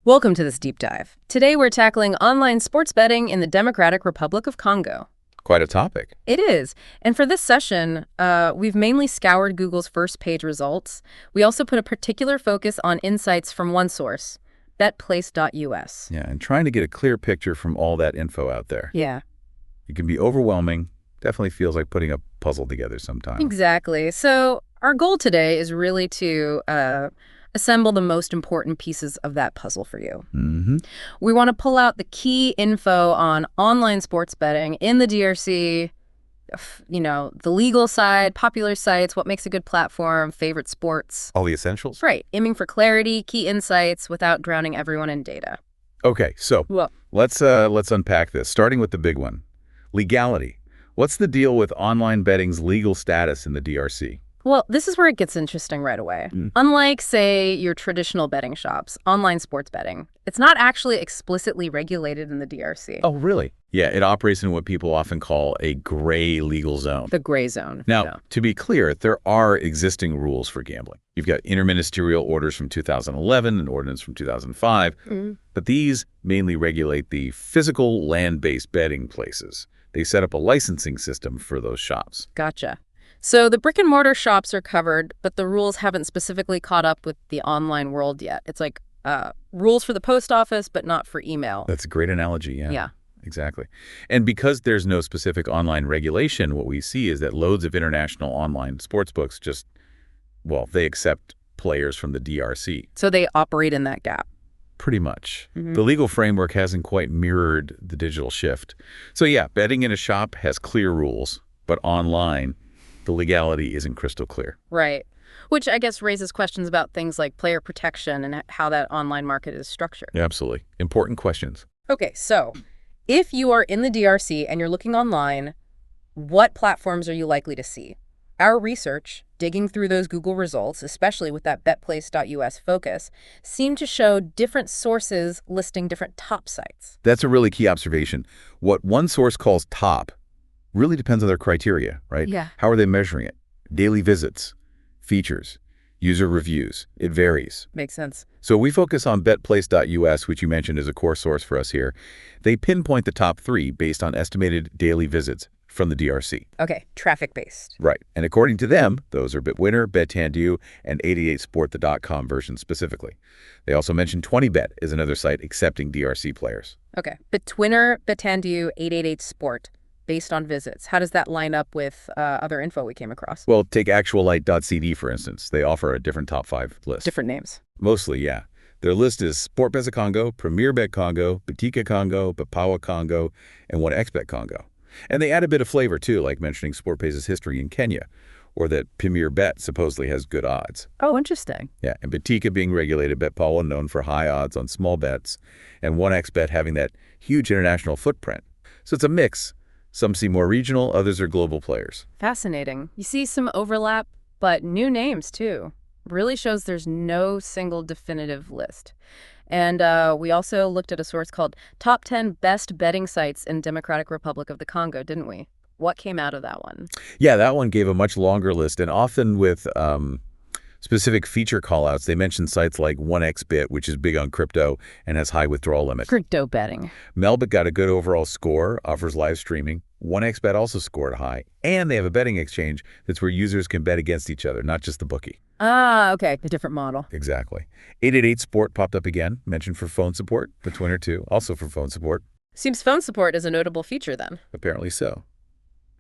Welcome to this deep dive. Today we're tackling online sports betting in the Democratic Republic of Congo. Quite a topic. It is. And for this session, we've mainly scoured Google's first page results. We also put a particular focus on insights from one source, betplace.us. Yeah, and trying to get a clear picture from all that info out there. Yeah. It can be overwhelming. Definitely feels like putting a puzzle together sometimes. Exactly. So our goal today is really to assemble the most important pieces of that puzzle for you. We want to pull out the key info on online sports betting in the DRC, the legal side, popular sites, what makes a good platform, favorite sports. All the essentials? Right. Aiming for clarity, key insights without drowning everyone in data. Okay, so let's unpack this, starting with the big one. Legality. What's the deal with online betting's legal status in the DRC? Well, this is where it gets interesting right away. Unlike, say, your traditional betting shops, online sports betting, it's not actually explicitly regulated in the DRC. Oh, really? Yeah, it operates in what people often call a gray legal zone. The gray zone. Now, to be clear, there are existing rules for gambling. You've got interministerial orders from 2011 and ordinance from 2005, but these mainly regulate the physical land-based betting places. They set up a licensing system for those shops. Gotcha. So the brick-and-mortar shops are covered, but the rules haven't specifically caught up with the online world yet. It's like rules for the post office, but not for email. That's a great analogy, yeah. Yeah. Exactly. And because there's no specific online regulation, what we see is that loads of international online sportsbooks they accept players from the DRC. So they operate in that gap. Pretty much. The legal framework hasn't quite mirrored the digital shift. So yeah, betting in a shop has clear rules, but online, the legality isn't crystal clear. Right. Which I guess raises questions about things like player protection and how that online market is structured. Yeah, absolutely. Important questions. Okay, so if you are in the DRC and you're looking online, what platforms are you likely to see? Our research, digging through those Google results, especially with that betplace.us focus, seemed to show different sources listing different top sites. That's a really key observation. What one source calls top really depends on their criteria, right? Yeah. How are they measuring it? Daily visits, features, user reviews. It varies. Makes sense. So we focus on betplace.us, which you mentioned is a core source for us here. They pinpoint the top 3 based on estimated daily visits from the DRC. Okay, traffic-based. Right. And according to them, those are Bitwinner, Betandu, and 88sport.com version specifically. They also mentioned 20bet is another site accepting DRC players. Okay, Bitwinner, Betandu, 888sport. Based on visits. How does that line up with other info we came across? Well, take actuallight.cd, for instance. They offer a different top 5 list. Different names. Mostly, yeah. Their list is Sportbeza Congo, Premier Bet Congo, Betika Congo, Bapawa Congo, and 1xBet Congo. And they add a bit of flavor, too, like mentioning Sportbeza's history in Kenya, or that Premier Bet supposedly has good odds. Oh, interesting. Yeah, and Betika being regulated, Betpawa known for high odds on small bets, and 1xBet having that huge international footprint. So it's a mix. Some seem more regional, others are global players. Fascinating. You see some overlap, but new names, too. Really shows there's no single definitive list. And we also looked at a source called Top 10 Best Betting Sites in Democratic Republic of the Congo, didn't we? What came out of that one? Yeah, that one gave a much longer list, and often with specific feature callouts. They mentioned sites like 1xBet, which is big on crypto and has high withdrawal limits. Crypto betting. Melbet got a good overall score, offers live streaming. 1xBet also scored high, and they have a betting exchange that's where users can bet against each other, not just the bookie. Ah, okay, a different model. Exactly. 888sport popped up again, mentioned for phone support. Bitwinner too, also for phone support. Seems phone support is a notable feature then. Apparently so.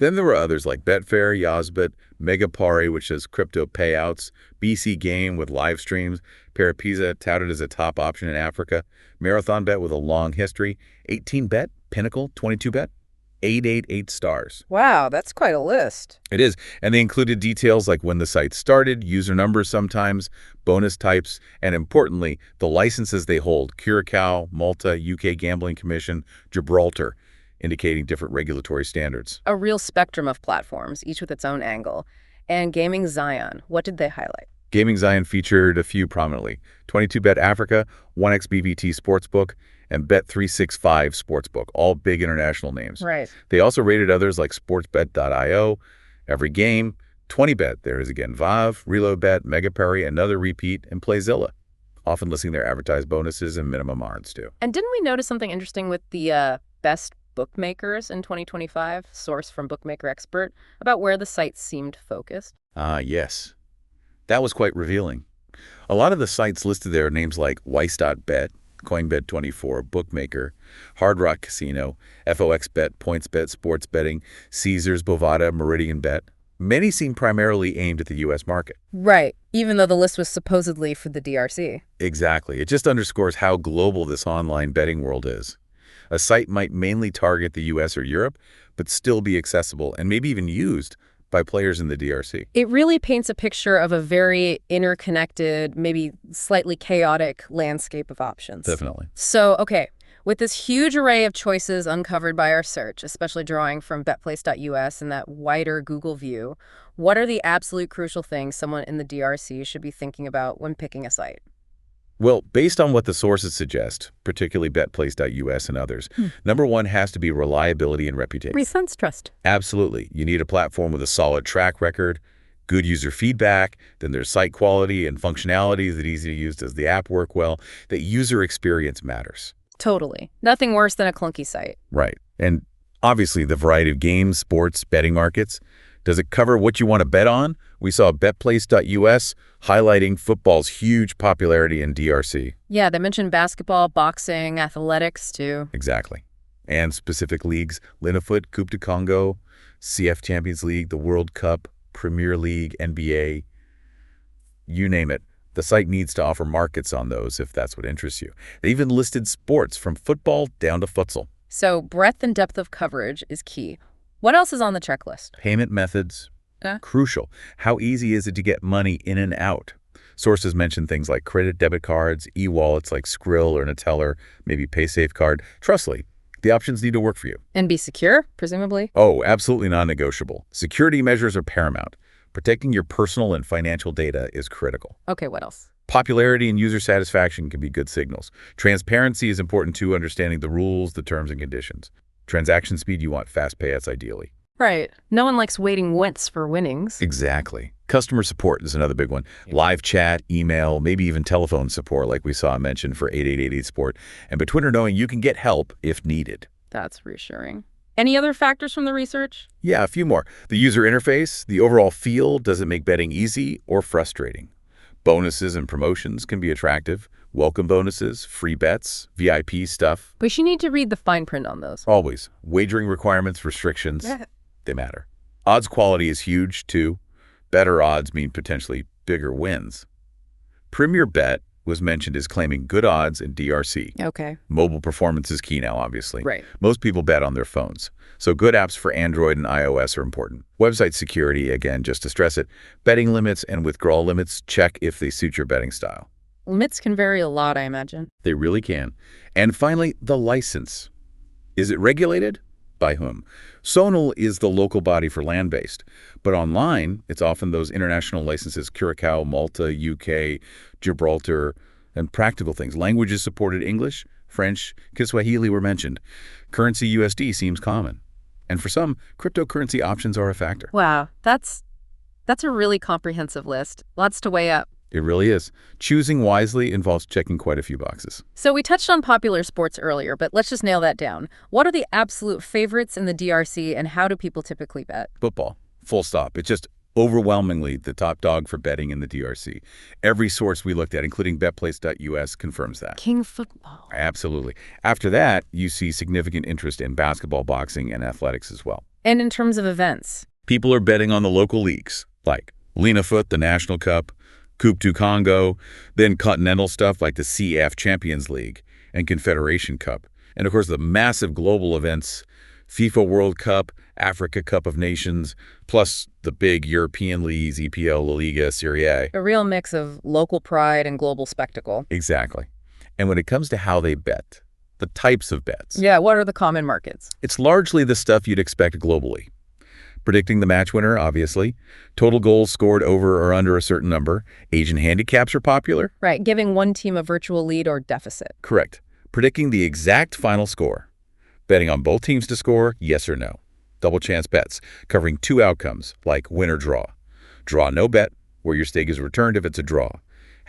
Then there were others like Betfair, Yazbet, Megapari, which has crypto payouts, BC Game with live streams, Parapisa touted as a top option in Africa, Marathon Bet with a long history, 18bet, Pinnacle, 22bet, 888 stars. Wow, that's quite a list. It is, and they included details like when the site started, user numbers sometimes, bonus types, and importantly, the licenses they hold, Curacao, Malta, UK Gambling Commission, Gibraltar, indicating different regulatory standards. A real spectrum of platforms, each with its own angle. And Gaming Zion, what did they highlight? Gaming Zion featured a few prominently. 22bet Africa, 1xBVT Sportsbook, and Bet365 Sportsbook, all big international names. Right. They also rated others like Sportsbet.io, Every Game, 20bet, there is again VAV, ReloadBet, Megapari, another repeat, and Playzilla. often listing their advertised bonuses and minimum odds too. And didn't we notice something interesting with the best bookmakers in 2025, source from Bookmaker Expert, about where the sites seemed focused? Ah, yes. That was quite revealing. A lot of the sites listed there are names like Weiss.bet, CoinBet24, Bookmaker, Hard Rock Casino, FOXBet, PointsBet, Sports Betting, Caesars, Bovada, Meridian Bet. Many seem primarily aimed at the U.S. market. Right, even though the list was supposedly for the DRC. Exactly. It just underscores how global this online betting world is. A site might mainly target the U.S. or Europe, but still be accessible and maybe even used by players in the DRC. It really paints a picture of a very interconnected, maybe slightly chaotic landscape of options. Definitely. So, okay, with this huge array of choices uncovered by our search, especially drawing from betplace.us and that wider Google view, what are the absolute crucial things someone in the DRC should be thinking about when picking a site? Well, based on what the sources suggest, particularly betplace.us and others, number one has to be reliability and reputation. Response trust. Absolutely. You need a platform with a solid track record, good user feedback, then there's site quality and functionality. Is it easy to use? Does the app work well? That user experience matters. Totally. Nothing worse than a clunky site. Right. And obviously the variety of games, sports, betting markets. Does it cover what you want to bet on? We saw betplace.us highlighting football's huge popularity in DRC. Yeah, they mentioned basketball, boxing, athletics, too. Exactly. And specific leagues, Linefoot, Coupe du Congo, CF Champions League, the World Cup, Premier League, NBA, you name it. The site needs to offer markets on those if that's what interests you. They even listed sports from football down to futsal. So breadth and depth of coverage is key. What else is on the checklist? Payment methods, crucial. How easy is it to get money in and out? Sources mention things like credit debit cards, e-wallets like Skrill or Neteller, maybe PaySafeCard. Trustly, the options need to work for you. And be secure, presumably? Oh, absolutely non-negotiable. Security measures are paramount. Protecting your personal and financial data is critical. Okay, what else? Popularity and user satisfaction can be good signals. Transparency is important too, understanding the rules, the terms and conditions. Transaction speed, you want fast payouts ideally. Right. No one likes waiting once for winnings. Exactly. Customer support is another big one. Live chat, email, maybe even telephone support like we saw mentioned for 8888-SPORT. And between her knowing you can get help if needed. That's reassuring. Any other factors from the research? Yeah, a few more. The user interface, the overall feel, does it make betting easy or frustrating? Bonuses and promotions can be attractive. Welcome bonuses, free bets, VIP stuff. But you need to read the fine print on those. Always. Wagering requirements, restrictions, they matter. Odds quality is huge, too. Better odds mean potentially bigger wins. Premier Bet was mentioned as claiming good odds in DRC. Okay. Mobile performance is key now, obviously. Right. Most people bet on their phones. So good apps for Android and iOS are important. Website security, again, just to stress it. Betting limits and withdrawal limits, check if they suit your betting style. Limits can vary a lot, I imagine. They really can. And finally, the license. Is it regulated? By whom? Sonal is the local body for land-based, but online, it's often those international licenses, Curacao, Malta, UK, Gibraltar, and practical things. Languages supported English, French, Kiswahili were mentioned. Currency USD seems common. And for some, cryptocurrency options are a factor. Wow, that's a really comprehensive list. Lots to weigh up. It really is. Choosing wisely involves checking quite a few boxes. So we touched on popular sports earlier, but let's just nail that down. What are the absolute favorites in the DRC, and how do people typically bet? Football. Full stop. It's just overwhelmingly the top dog for betting in the DRC. Every source we looked at, including betplace.us, confirms that. King football. Absolutely. After that, you see significant interest in basketball, boxing, and athletics as well. And in terms of events? People are betting on the local leagues, like Linefoot, the National Cup, Coupe du Congo, then continental stuff like the CF Champions League and Confederation Cup. And of course, the massive global events, FIFA World Cup, Africa Cup of Nations, plus the big European leagues, EPL, La Liga, Serie A. A real mix of local pride and global spectacle. Exactly. And when it comes to how they bet, the types of bets. Yeah, what are the common markets? It's largely the stuff you'd expect globally. Predicting the match winner, obviously. Total goals scored over or under a certain number. Age and handicaps are popular. Right, giving one team a virtual lead or deficit. Correct. Predicting the exact final score. Betting on both teams to score, yes or no. Double chance bets, covering two outcomes, like win or draw. Draw no bet, where your stake is returned if it's a draw.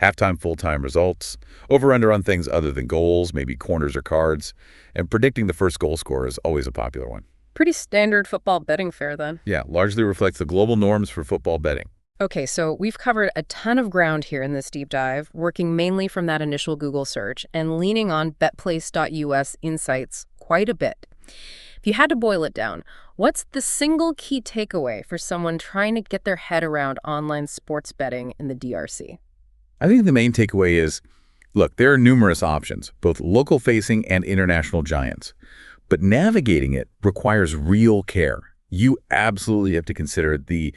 halftime, full-time results, over-under on things other than goals, maybe corners or cards, and predicting the first goal scorer is always a popular one. Pretty standard football betting fare then. Yeah, largely reflects the global norms for football betting. Okay, so we've covered a ton of ground here in this deep dive, working mainly from that initial Google search and leaning on betplace.us insights quite a bit. If you had to boil it down, what's the single key takeaway for someone trying to get their head around online sports betting in the DRC? I think the main takeaway is, look, there are numerous options, both local-facing and international giants. But navigating it requires real care. You absolutely have to consider the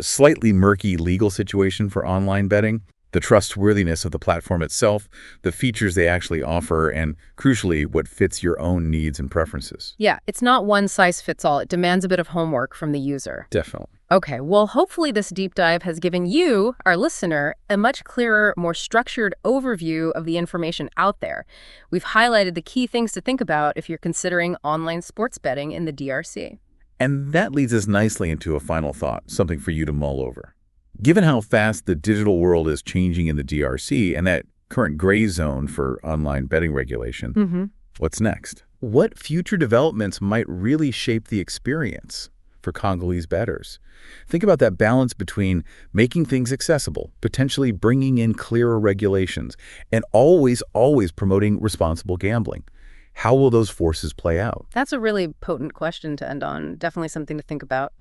slightly murky legal situation for online betting, the trustworthiness of the platform itself, the features they actually offer, and crucially, what fits your own needs and preferences. Yeah, it's not one size fits all. It demands a bit of homework from the user. Definitely. Okay, well, hopefully this deep dive has given you, our listener, a much clearer, more structured overview of the information out there. We've highlighted the key things to think about if you're considering online sports betting in the DRC. And that leads us nicely into a final thought, something for you to mull over. Given how fast the digital world is changing in the DRC and that current gray zone for online betting regulation, what's next? What future developments might really shape the experience for Congolese bettors? Think about that balance between making things accessible, potentially bringing in clearer regulations, and always promoting responsible gambling. How will those forces play out? That's a really potent question to end on. Definitely something to think about.